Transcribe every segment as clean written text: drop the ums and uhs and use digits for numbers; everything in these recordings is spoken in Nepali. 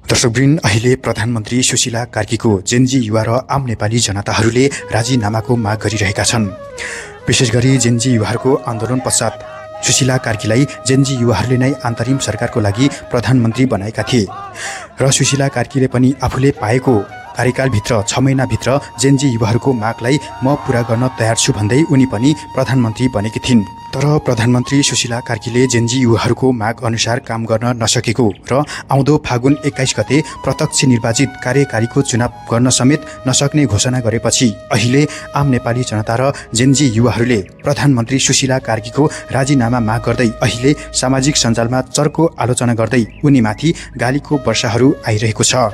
दर्शकवृन्द, अहिले प्रधानमन्त्री सुशीला कार्कीको जेनजी युवा र आम नेपाली जनताहरूले राजीनामाको माग गरिरहेका छन्। विशेष गरी जेनजी युवाहरूको आन्दोलन पश्चात सुशीला कार्कीलाई जेनजी युवाहरूले नै अन्तरिम सरकारको लागि प्रधानमन्त्री बनाएका थिए र सुशीला कार्कीले पनि आफूले पाएको कार्यकालभित्र 6 महिनाभित्र जेनजी युवाहरूको मागलाई म पूरा गर्न तयार छु भन्दै उनी पनि प्रधानमन्त्री बनेकी थिइन्। तर प्रधानमन्त्री सुशीला कार्कीले जेनजी युवाहरूको माग अनुसार काम गर्न नसकेको र आउँदो फागुन 21 गते प्रत्यक्ष निर्वाचित कार्यकारीको चुनाव गर्न समेत नसक्ने घोषणा गरेपछि अहिले आम नेपाली जनता र जेनजी युवाहरूले प्रधानमन्त्री सुशीला कार्कीको राजीनामा माग गर्दै अहिले सामाजिक सञ्जालमा चर्को आलोचना गर्दै उनीमाथि गालीको वर्षाहरू आइरहेको छ।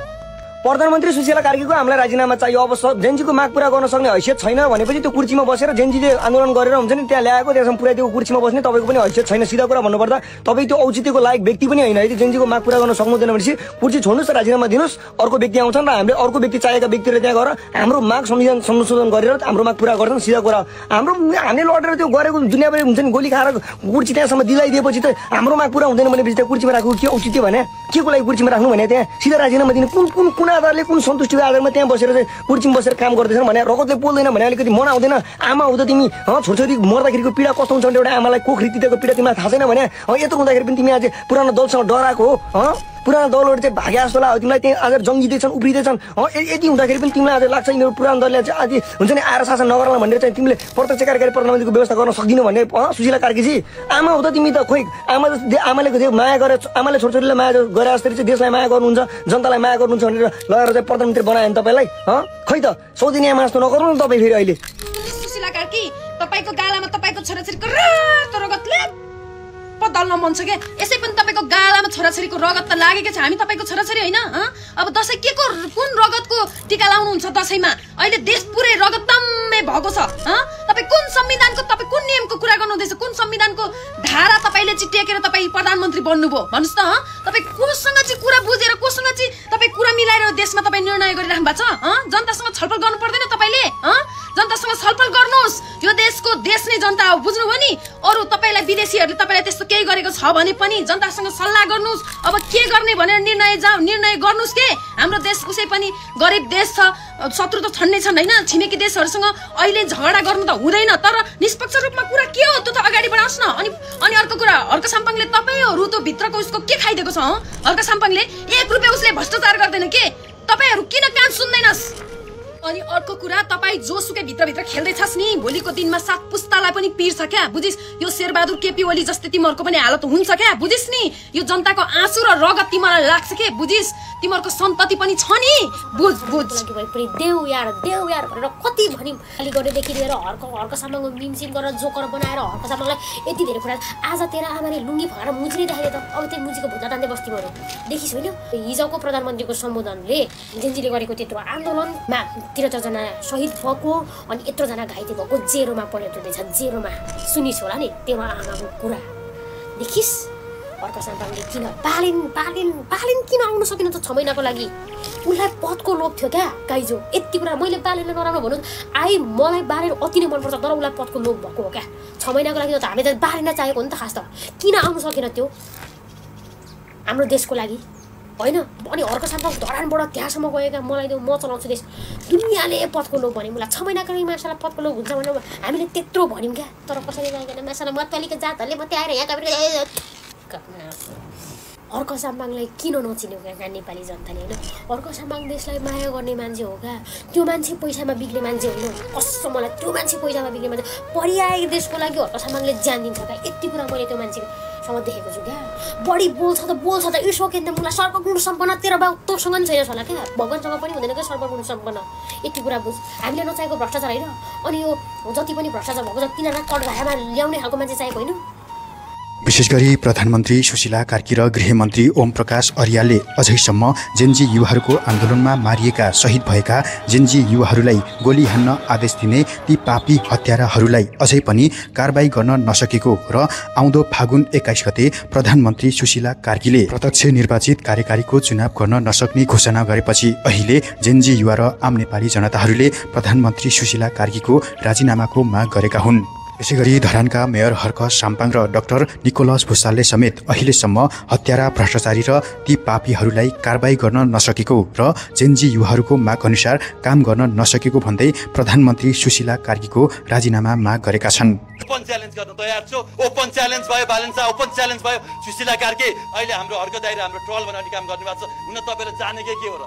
प्रधानमन्त्री सुशीला कार्कीको हामीलाई राजीनामा चाहियो। अब जेनजीको माग पूरा गर्न सक्ने हैसियत छैन भनेपछि त्यो कुर्सीमा बसेर जेनजीले आन्दोलन गरेर हुन्छ नि त्यहाँ ल्याएको त्यसमा पुऱ्याइदिएको कुर्सीमा बस्ने तपाईको पनि हैसियत छैन। सिधा कुरा भन्नुपर्दा तपाईँ त्यो औचित्यको लायक व्यक्ति पनि होइन। यदि जेनजीको माग पूरा गर्न सक्नुहुँदैन भनेपछि कुर्सी छोड्नुहोस् र राजीनामा दिनुहोस्। अर्को व्यक्ति आउँछन् र हामीले अर्को व्यक्ति चाहिएका व्यक्तिले त्यहाँ गएर हाम्रो माग संशोधन गरेर हाम्रो माग पूरा गर्छन्। सिधा कुरा हामीले लडेर त्यो गरेको दुनियाँभरि हुन्छ नि गोली खाएर कुर्सी त्यहाँसम्म दिलाइदिएपछि त हाम्रो माग पूरा हुँदैन भनेपछि त्यहाँ कुर्सीमा राख्नु के औचित्य भने के को लागि कुर्सीमा राख्नु भने त्यहाँ सिधा राजीनामा दिने कुन आधारले कुन सन्तुष्टिको आधारमा त्यहाँ बसेर चाहिँ कुर्सीमा बसेर काम गर्दैछन् भने रगतले पोल्दैन भने अलिकति मन आउँदैन। आमा हुँदा तिमी छोरछोरी मर्दाखेरिको पीडा कस्तो हुन्छ भने एउटा आमालाई कोख रितिदिएको पीडा तिमीलाई थाहा छैन भने यत्रो हुँदाखेरि पनि तिमी आज पुरानो दलसँग डराएको हो। पुरानो दलहरू चाहिँ भागे जस्तो लाग्यो तिमीलाई त्यहाँ आज जङ्गिँदैछन् उफ्रिँदैछन्। यति हुँदाखेरि पनि तिमीलाई आज लाग्छ यिनीहरू पुरानो दलले चाहिँ आज हुन्छ नि आएर शासन नगर्ला भनेर चाहिँ तिमीले प्रत्यक्ष कार्यकारी प्रधानमन्त्रीको व्यवस्था गर्न सक्दिनौ भन्ने सुशीला कार्कीजी आमा हुँदा तिमी त खोइ आमाले माया गरे आमाले छोरछोरीलाई माया गरे जस्तै चाहिँ देशलाई माया गर्नुहुन्छ जनतालाई माया गर्नुहुन्छ भनेर लगेर चाहिँ प्रधानमन्त्री बनायो नि तपाईँलाई खै त सौदिनी आमा जस्तो नगर्नु न तपाईँ फेरि अहिले। सुशीला कार्की तपाईँको गालामा तपाईँको छोराछोरीको रातो रगतले पदल्न मन छ के यसै पनि तपाईँको गालामा छोराछोरीको रगत त लागेको छ। हामी तपाईँको छोराछोरी होइन। अब दसैँ के को कुन रगतको टिका लाउनुहुन्छ दसैँमा? अहिले देश पुरै रगतम्मै भएको छ। तपाईँ कुन संविधानको तपाईँ कुन नियमको कुरा गर्नुहुँदैछ? कुन संविधानको धारा तपाईँले चिट्याएर तपाईँ प्रधानमन्त्री बन्नुभयो भन्नुहोस् त? तपाईँ कोसँग चाहिँ कुरा बुझेर कोसँग चाहिँ तपाईँ कुरा मिलाएर देशमा तपाईँ निर्णय गरिराख्नु भएको छ? जनतासँग छलफल गर्नु पर्दैन तपाईँले? जनतासँग छलफल गर्नुहोस्। यो देशको देश नै जनता हो बुझ्नुभयो नि? अरू तपाईँलाई विदेशीहरूले तपाईँलाई त्यस्तो केही गरेको छ भने पनि जनतासँग सल्लाह गर्नुहोस्। अब के गर्ने भनेर निर्णय गर्नुहोस् के? हाम्रो देश उसै पनि गरिब देश छ, शत्रु त छन्नै छन् होइन। छिमेकी देशहरूसँग अहिले झगडा गर्नु त हुँदैन तर निष्पक्ष रूपमा कुरा के हो त्यो त अगाडि बढाओस् न। अनि अर्को कुरा अर्को साम्पाङले तपाईँहरू त भित्रको उसको के खाइदिएको छ? अर्को साम्पाङले 1 रुपियाँ उसले भ्रष्टाचार गर्दैन के? तपाईँहरू किन कान सुन्दैनस्? अनि अर्को कुरा तपाईँ जोसुकै भित्रभित्र खेल्दैछस् नि भोलिको दिनमा 7 पुस्तालाई पनि पिर्छ क्या बुझिस्? यो शेरबहादुर केपी ओली जस्तै तिमीहरूको पनि हालत हुन्छ क्या बुझिस् नि? यो जनताको आँसु र रगत तिमीलाई लाग्छ के बुझिस्? तिमीहरूको सन्तति पनि छ नि बुझ देऊ यार भनेर कति भनी खाली गरेदेखि लिएर हर्कसम्मको मिमसिम गरेर जोकर बनाएर हर्कसम्मलाई यति धेरै कुरा आज तेरा आमाले लुङ्गी फकाएर मुजी नै राखेको त अब त्यो मुजीको भुजा तान्दै बस्ती भयो देखिस् होइन? हिजोको प्रधानमन्त्रीको सम्बोधनले जेनजीले गरेको त्यत्रो आन्दोलनमा 73 जना शहीद भएको अनि यत्रो जना घाइते भएको जेरोमा परेको हुँदैछ। जेरोमा सुनिस् होला नि तेरो आमाको कुरा देखिस्? अर्को साम्पाङले किन बालिन किन आउन सकिन त 6 महिनाको लागि? उसलाई पदको लोभ थियो क्या गाइजो? यति कुरा मैले बालिन नराम्रो भन्नु मलाई बालेर अति नै मनपर्छ तर उसलाई पदको लोभ भएको हो क्या। 6 महिनाको लागि त हामी त बालिन चाहिएको हो नि त खास त। किन आउनु सकेन त्यो हाम्रो देशको लागि होइन? अनि अर्को साम्पाङ धरानबाट त्यहाँसम्म गएका मलाई त्यो म चलाउँछु देश दुनियाँले पदको लोभ भन्यो मलाई 6 महिनाको लागि मान्छेलाई पदको लोभ हुन्छ भने हामीले त्यत्रो भन्यौँ क्या। तर कसैले जाँदैन मान्छेलाई मतपालिका जातहरूले मात्रै आएर यहाँ अर्को साम्बाङलाई किन नचिन्यो क्या नेपाली जनताले होइन? अर्को साम्बाङ देशलाई माया गर्ने मान्छे हो क्या। त्यो मान्छे पैसामा बिग्ने मान्छे होइन। कसो मलाई त्यो मान्छे पैसामा बिग्ने मान्छे परिआएको देशको लागि अर्को साम्बाङले ज्यान दिन्छ क्या। यति कुरा मैले त्यो मान्छेसँग देखेको छु क्या। बढी बोल्छ त ईश्वरले त मलाई सर्वगुण सम्पन्न तेरो बाउ तोसँग पनि छैन होला क्या। भगवान्सँग पनि हुँदैन क्या सर्वगुण सम्पन्न। यति कुरा बुझ। हामीले नचाहेको भ्रष्टाचार होइन। अनि यो जति पनि भ्रष्टाचार भएको छ तिनीहरूलाई कटघारामा ल्याउने खालको मान्छे चाहिएको होइन। विशेष गरी प्रधानमन्त्री सुशीला कार्की र गृहमन्त्री ओम प्रकाश अर्यालले अझैसम्म जेनजी युवाहरूको आन्दोलनमा मारिएका शहीद भएका जेनजी युवाहरूलाई गोली हान्न आदेश दिने ती पापी हत्याराहरूलाई अझै पनि कारबाही गर्न नसकेको र आउँदो फागुन 21 गते प्रधानमन्त्री सुशीला कार्कीले प्रत्यक्ष निर्वाचित कार्यकारीको चुनाव गर्न नसक्ने घोषणा गरेपछि अहिले जेनजी युवा र आम नेपाली जनताहरूले प्रधानमन्त्री सुशीला कार्कीको राजीनामाको माग गरेका हुन्। यसैगरी धरानका मेयर हर्क साम्पाङ र डाक्टर निकोलस भुसालले समेत अहिलेसम्म हत्यारा भ्रष्टाचारी र ती पापीहरूलाई कारबाही गर्न नसकेको र जेनजी युवाहरूको माग अनुसार काम गर्न नसकेको भन्दै प्रधानमन्त्री सुशीला कार्कीको राजीनामा माग गरेका छन्। ओपन च्यालेन्ज गर्न तयार छु। ओपन च्यालेन्ज भयो बालेन्सा, ओपन च्यालेन्ज भयो सुशीला कार्की। अहिले हाम्रो हर्क दाइरा हाम्रो ट्रोल बनाउने काम गर्नुभएको छ। हुन तपाईले जानेकै के हो र?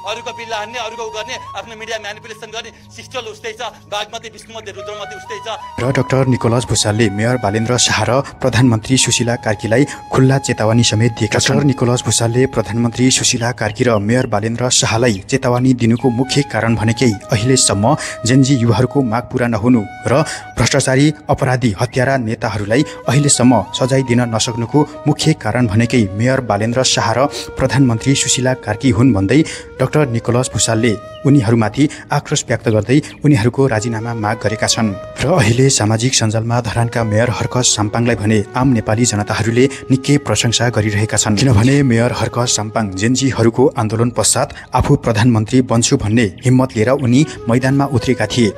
अरूको बिल्ला हान्ने, अरूको उ गर्ने, आफ्नो मिडिया म्यानिपुलेसन गर्ने सिस्टल उस्तै छ, बागमती विष्णुमती रुद्रमती उस्तै छ। र डाक्टर निकोलस भुसालले मेयर बालेन्द्र शाह र प्रधानमन्त्री सुशीला कार्कीलाई खुल्ला चेतावनी समेत दिएका छन्। डाक्टर निकोलस भुसालले प्रधानमन्त्री सुशीला कार्की र मेयर बालेन्द्र शाहलाई चेतावनी दिनुको मुख्य कारण भनेकै अहिलेसम्म जेनजी युवाहरूको माग पूरा नहुनु र भ्रष्टाचारी अपराधी हत्यारा नेताहरूलाई अहिलेसम्म सजाय दिन नसक्नुको मुख्य कारण भनेकै मेयर बालेन्द्र शाह र प्रधानमन्त्री सुशीला कार्की हुन् भन्दै डाक्टर निकोलस भुसालले उनीहरूमाथि आक्रोश व्यक्त गर्दै उनीहरूको राजीनामा माग गरेका छन्। र अहिले सामाजिक सञ्जालमा धरानका मेयर हर्क साम्पाङलाई भने आम नेपाली जनताहरूले निकै प्रशंसा गरिरहेका छन्। किनभने मेयर हर्क साम्पाङ जेनजीहरूको आन्दोलन पश्चात आफू प्रधानमन्त्री बन्छु भन्ने हिम्मत लिएर उनी मैदानमा उत्रेका थिए।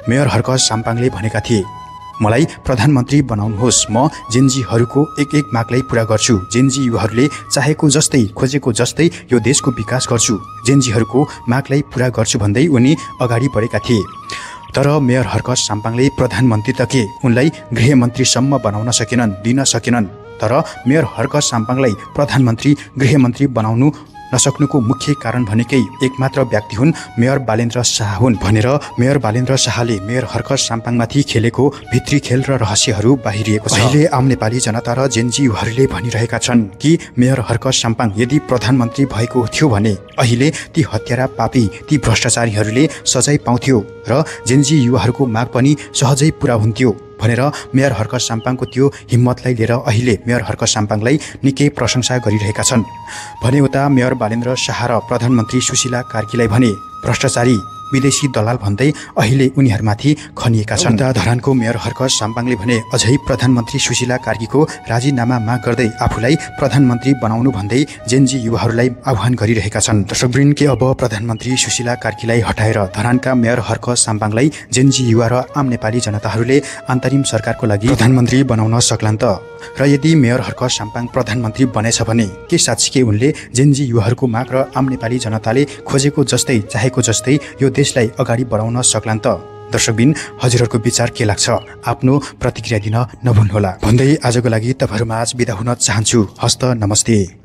मेयर हर्क साम्पाङले भनेका थिए, मलाई प्रधानमन्त्री बनाउनुहोस्, म जेनजीहरूको एक मागलाई पूरा गर्छु। जेनजी युवाहरूले चाहेको जस्तै खोजेको जस्तै यो देशको विकास गर्छु, जेनजीहरूको मागलाई पूरा गर्छु भन्दै उनी अगाडि बढेका थिए। तर मेयर हर्क साम्पाङले प्रधानमन्त्री त के उनलाई गृहमन्त्रीसम्म बनाउन सकेनन्, दिन सकेनन्। तर मेयर हर्क साम्पाङलाई प्रधानमन्त्री गृहमन्त्री बनाउनु नसक्नुको मुख्य कारण भनेकै एकमात्र व्यक्ति हुन् मेयर बालेन्द्र शाह हुन् भनेर मेयर बालेन्द्र शाहले मेयर हर्क साम्पाङमाथि खेलेको भित्री खेल र रहस्यहरू बाहिरिएको छ। अहिले आम नेपाली जनता र जेनजीहरूले भनिरहेका छन् कि मेयर हर्क साम्पाङ यदि प्रधानमन्त्री भएको थियो भने अहिले ती हत्यारा पापी, ती भ्रष्टाचारीहरूले सजाय पाउँथ्यो र जेनजी युवाहरूको माग पनि सहजै पूरा हुन्थ्यो भनेर मेयर हर्क साम्पाङको त्यो हिम्मतलाई लिएर अहिले मेयर हर्क साम्पाङलाई निकै प्रशंसा गरिरहेका छन् भने उता मेयर बालेन्द्र शाह र प्रधानमन्त्री सुशीला कार्कीलाई भने भ्रष्टाचारी विदेशी दलाल भन्दै अहिले उनीहरूमाथि खनिएका छन्। धरानको मेयर हर्क साम्पाङले भने अझै प्रधानमन्त्री सुशीला कार्कीको राजीनामा माग गर्दै आफूलाई प्रधानमन्त्री बनाउनु भन्दै जेनजी युवाहरूलाई आह्वान गरिरहेका छन्। दर्शकवृन्द, के अब प्रधानमन्त्री सुशीला कार्कीलाई हटाएर धरानका मेयर हर्क साम्पाङलाई जेनजी युवा र आम नेपाली जनताहरूले अन्तरिम सरकारको लागि प्रधानमन्त्री बनाउन सक्लान् त? र यदि मेयर हर्क साम्पाङ प्रधानमन्त्री बनेछ भने के साँच्चीकै उनले जेनजी युवाहरूको माग र आम नेपाली जनताले खोजेको जस्तै चाहेको जस्तै यो देशलाई अगाडि बढाउन सक्लान् त? दर्शकबिन, हजुरहरूको विचार के लाग्छ? आफ्नो प्रतिक्रिया दिन नभुल्नुहोला भन्दै आजको लागि तपाईहरुमा बिदा हुन चाहन्छु। हस्त नमस्ते।